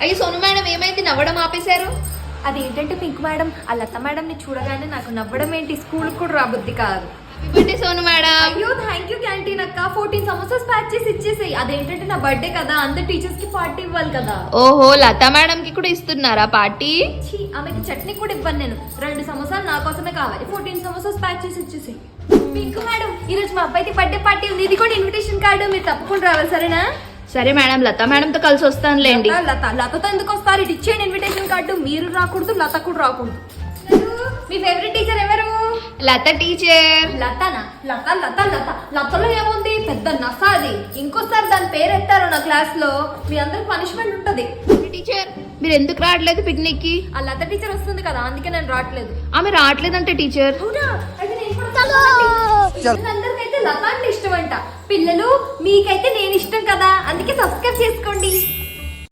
అయ్యి సోను మేడం ఏమైంది నవ్వడం ఆపేశారు? అదేంటంటే పింక్ మేడం ఆ లత మేడంని చూడగానే నాకు నవ్వడం ఏంటి, స్కూల్కి కూడా రాబుద్ది కాదు. Happy birthday Sonu madam. అయ్యో థ్యాంక్ యూ క్యాంటీన్ అక్క, 14 సమోసాస్ ప్యాక్ చేసి ఇచ్చేసాయి. అదేంటంటే నా బర్త్డే కదా, అందరు టీచర్స్ కి పార్టీ ఇవ్వాలి కదా. ఓహో లతా మేడం కి కూడా ఇస్తున్నారా పార్టీ? ఛీ, ఆమెకి చట్నీ కూడా ఇవ్వను నేను. 2 సమోసాలు నా కోసమే కావాలి, 14 సమోసాస్ ప్యాక్ చేసి ఇచ్చేసాయి. పింక్ మేడం ఈరోజు మా అబ్బాయికి బర్త్డే పార్టీ ఉంది, ఇది కూడా ఇన్విటేషన్ కార్డు, మీరు తప్పకుండా రావాలి సరేనా? సరే మేడం లతా మేడంతో కలిసి వస్తానులేండి. లతతో ఎందుకు వస్తారు? ఇటు ఇచ్చేయండి ఇన్విటేషన్ కార్డు. మీరు రాకూడదు, లత కూడా రాకూడదు. మీ ఫేవరెట్ టీచర్ ఎవరు? లత టీచర్. లతనా? లత లత లత లతలో ఏముంది, పెద్ద నస అది. ఇంకోసారి దాని పేరు ఎత్తారు నా క్లాస్ లో మీ అందరికి పనిష్మెంట్ ఉంటది. టీచర్ మీరు ఎందుకు రావట్లేదు పిక్నిక్ కి? ఆ లత టీచర్ వస్తుంది కదా అందుకే నేను రావట్లేదు. ఆమె రావట్లేదంటే టీచర్. అవునా? అయితే నేను కూడా వస్తానండి. అందరికైతే లత అంటే ఇష్టం అంట. పిల్లలు మీకైతే నేను ఇష్టం కదా, అందుకే సబ్స్క్రైబ్ చేసుకోండి.